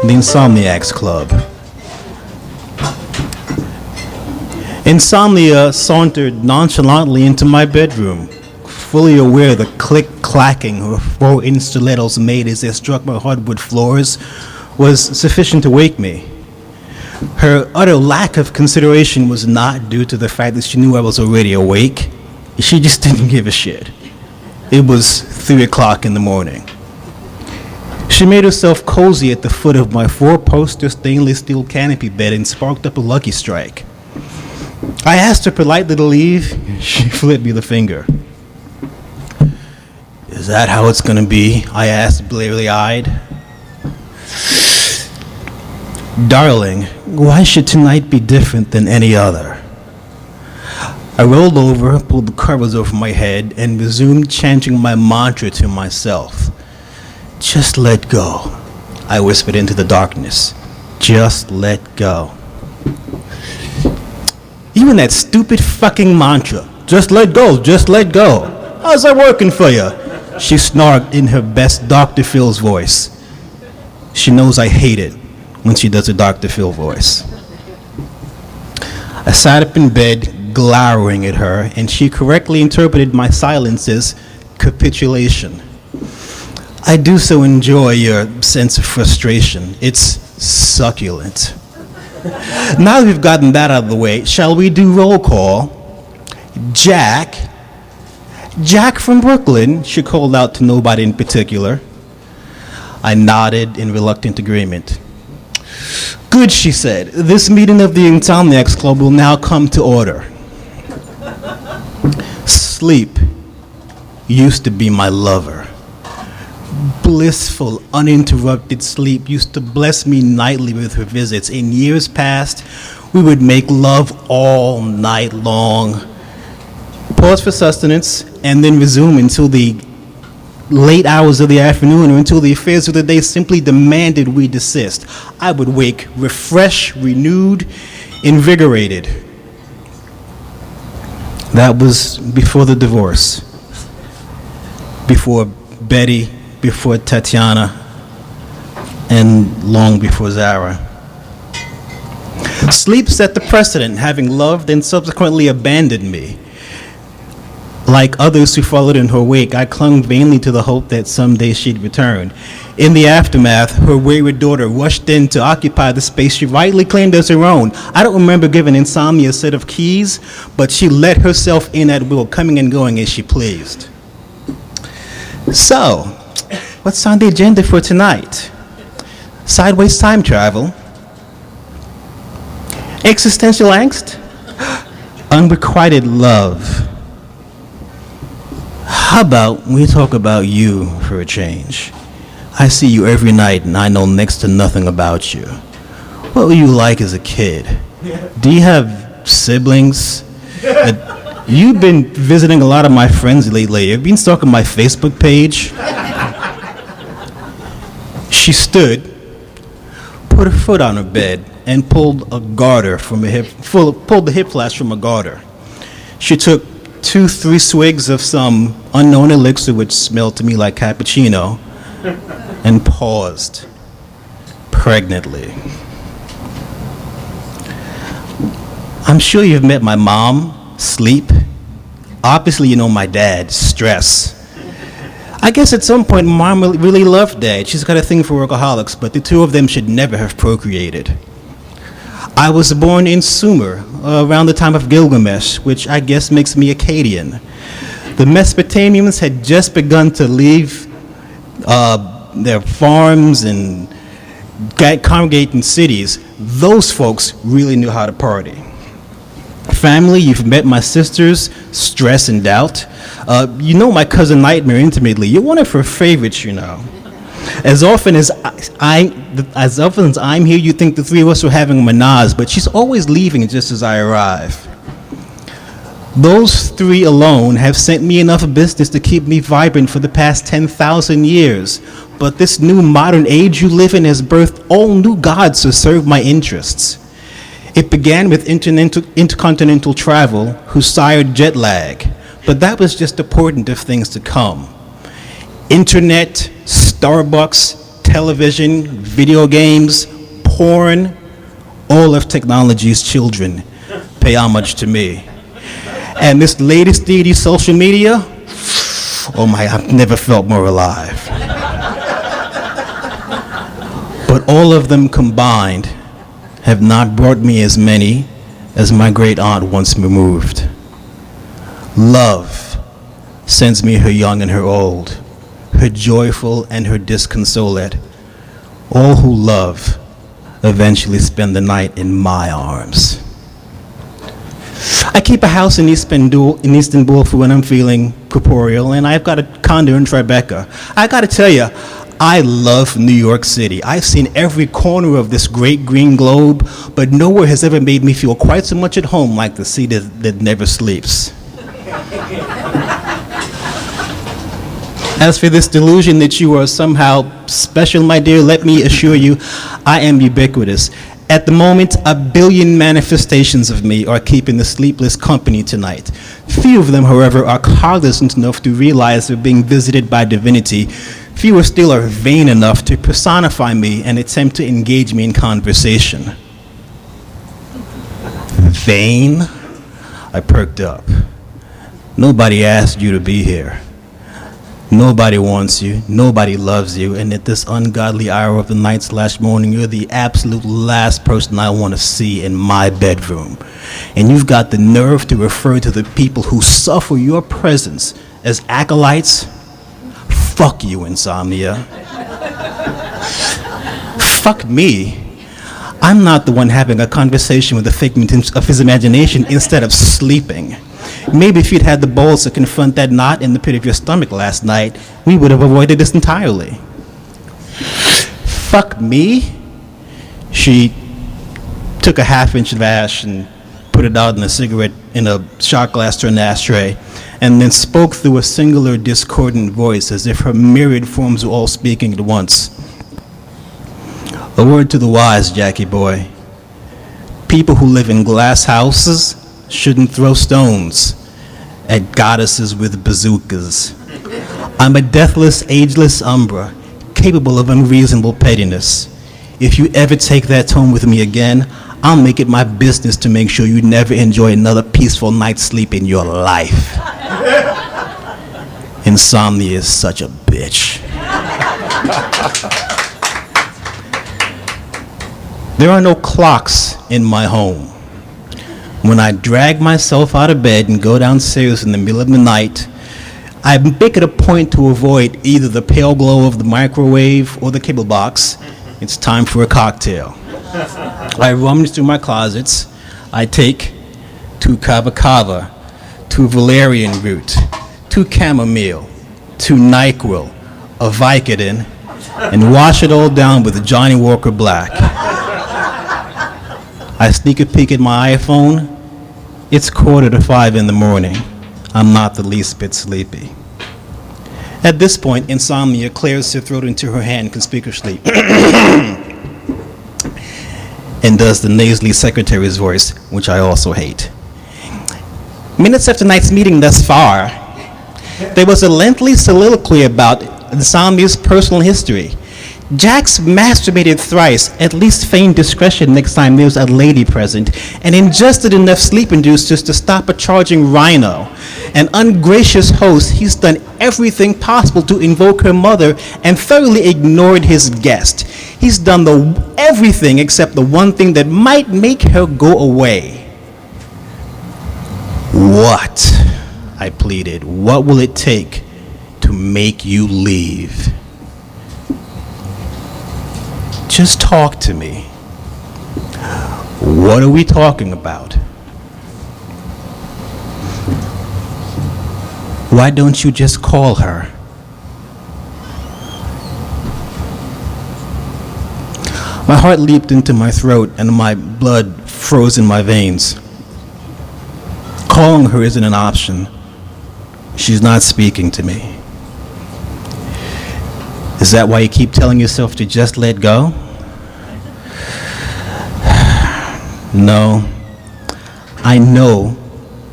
the Insomniacs Club. Insomnia sauntered nonchalantly into my bedroom, fully aware the click-clacking her 4-inch stilettos made as they struck my hardwood floors was sufficient to wake me. Her utter lack of consideration was not due to the fact that she knew I was already awake. She just didn't give a shit. It was 3 o'clock in the morning. She made herself cozy at the foot of my 4-poster stainless steel canopy bed and sparked up a Lucky Strike. I asked her politely to leave. She flipped me the finger. Is that how it's gonna be? I asked, bleary-eyed. Darling, why should tonight be different than any other? I rolled over, pulled the covers over my head, and resumed chanting my mantra to myself. Just let go, I whispered into the darkness. Just let go. Even that stupid fucking mantra, just let go, just let go. How's that working for you? She snarked in her best Dr. Phil's voice. She knows I hate it when she does a Dr. Phil voice. I sat up in bed, glowering at her, and she correctly interpreted my silence as capitulation. I do so enjoy your sense of frustration. It's succulent. Now that we've gotten that out of the way, shall we do roll call? Jack from Brooklyn, she called out to nobody in particular. I nodded in reluctant agreement. Good, she said. This meeting of the Insomniacs Club will now come to order. Sleep used to be my lover. Blissful, uninterrupted sleep used to bless me nightly with her visits. In years past, we would make love all night long, pause for sustenance, and then resume until the late hours of the afternoon or until the affairs of the day simply demanded we desist. I would wake refreshed, renewed, invigorated. That was before the divorce, before Betty, before Tatiana, and long before Zara. Sleep set the precedent, having loved and subsequently abandoned me. Like others who followed in her wake, I clung vainly to the hope that someday she'd return. In the aftermath, her wayward daughter rushed in to occupy the space she rightly claimed as her own. I don't remember giving Insomnia a set of keys, but she let herself in at will, coming and going as she pleased. So, what's on the agenda for tonight? Sideways time travel? Existential angst? Unrequited love? How about we talk about you for a change? I see you every night and I know next to nothing about you. What were you like as a kid? Do you have siblings? You've been visiting a lot of my friends lately. Have you been stalking my Facebook page? She stood, put her foot on her bed, and pulled a garter from a hip, pulled the hip flask from a garter. She took 2-3 swigs of some unknown elixir which smelled to me like cappuccino, and paused pregnantly. I'm sure you've met my mom, Sleep. Obviously you know my dad, Stress. I guess at some point Mom really loved Dad. She's got a thing for workaholics, but the two of them should never have procreated. I was born in Sumer, around the time of Gilgamesh, which I guess makes me Akkadian. The Mesopotamians had just begun to leave their farms and congregate in cities. Those folks really knew how to party. Family, you've met my sisters, Stress and Doubt. You know my cousin Nightmare intimately. You're one of her favorites, you know. As often as I'm here, you think the three of us are having a menage, but she's always leaving just as I arrive. Those three alone have sent me enough business to keep me vibrant for the past 10,000 years. But this new modern age you live in has birthed all new gods to serve my interests. It began with intercontinental travel, who sired jet lag, but that was just a portent of things to come. Internet, Starbucks, television, video games, porn, all of technology's children pay homage to me. And this latest deity, social media, oh my, I've never felt more alive. But all of them combined have not brought me as many as my great aunt once removed. Love sends me her young and her old, her joyful and her disconsolate. All who love eventually spend the night in my arms. I keep a house in Istanbul for when I'm feeling corporeal, and I've got a condo in Tribeca. I gotta tell you, I love New York City. I've seen every corner of this great green globe, but nowhere has ever made me feel quite so much at home like the city that never sleeps. As for this delusion that you are somehow special, my dear, let me assure you, I am ubiquitous. At the moment, 1 billion manifestations of me are keeping the sleepless company tonight. Few of them, however, are cognizant enough to realize they're being visited by divinity. Fewer still are vain enough to personify me and attempt to engage me in conversation. Vain? I perked up. Nobody asked you to be here. Nobody wants you, nobody loves you, and at this ungodly hour of the night/morning, you're the absolute last person I want to see in my bedroom. And you've got the nerve to refer to the people who suffer your presence as acolytes? Fuck you, insomnia. Fuck me. I'm not the one having a conversation with a figment of his imagination instead of sleeping. Maybe if you'd had the balls to confront that knot in the pit of your stomach last night, we would have avoided this entirely. Fuck me? She took a half-inch of ash and put it out in a cigarette in a shot glass to an ashtray, and then spoke through a singular discordant voice as if her myriad forms were all speaking at once. A word to the wise, Jackie boy. People who live in glass houses shouldn't throw stones at goddesses with bazookas. I'm a deathless, ageless umbra, capable of unreasonable pettiness. If you ever take that tone with me again, I'll make it my business to make sure you never enjoy another peaceful night's sleep in your life. Insomnia is such a bitch. There are no clocks in my home. When I drag myself out of bed and go downstairs in the middle of the night, I make it a point to avoid either the pale glow of the microwave or the cable box. It's time for a cocktail. I rummage through my closets. I take 2 kava kava, 2 valerian root, 2 chamomile, 2 NyQuil, a Vicodin, and wash it all down with Johnny Walker Black. I sneak a peek at my iPhone. It's 4:45 in the morning. I'm not the least bit sleepy. At this point, insomnia clears her throat into her hand conspicuously and does the nasally secretary's voice, which I also hate. Minutes after tonight's meeting thus far, there was a lengthy soliloquy about insomnia's personal history. Jax masturbated thrice, at least feign discretion next time there's a lady present, and ingested enough sleep inducers to stop a charging rhino. An ungracious host, he's done everything possible to invoke her mother and thoroughly ignored his guest. He's done everything except the one thing that might make her go away. What? I pleaded. What will it take to make you leave? Just talk to me. What are we talking about? Why don't you just call her? My heart leaped into my throat and my blood froze in my veins. Calling her isn't an option. She's not speaking to me. Is that why you keep telling yourself to just let go? No. I know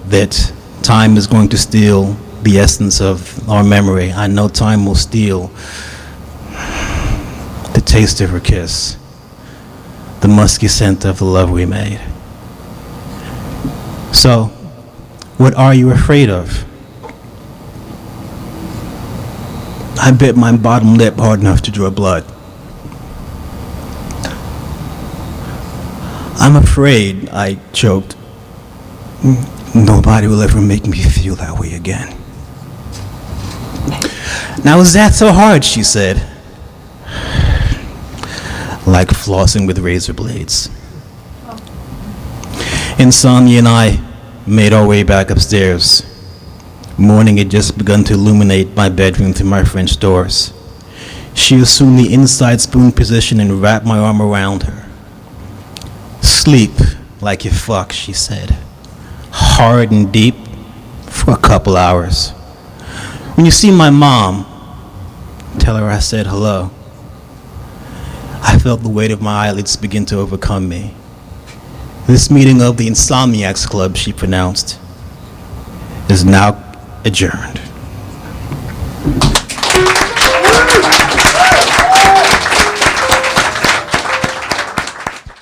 that time is going to steal the essence of our memory. I know time will steal taste of her kiss, the musky scent of the love we made. So, what are you afraid of? I bit my bottom lip hard enough to draw blood. I'm afraid, I choked. Nobody will ever make me feel that way again. Now is that so hard, she said. Like flossing with razor blades. Insomnia and I made our way back upstairs. Morning had just begun to illuminate my bedroom through my French doors. She assumed the inside spoon position and wrapped my arm around her. Sleep like you fuck, she said. Hard and deep for a couple hours. When you see my mom, tell her I said hello. I felt the weight of my eyelids begin to overcome me. This meeting of the Insomniacs Club, she pronounced, is now adjourned.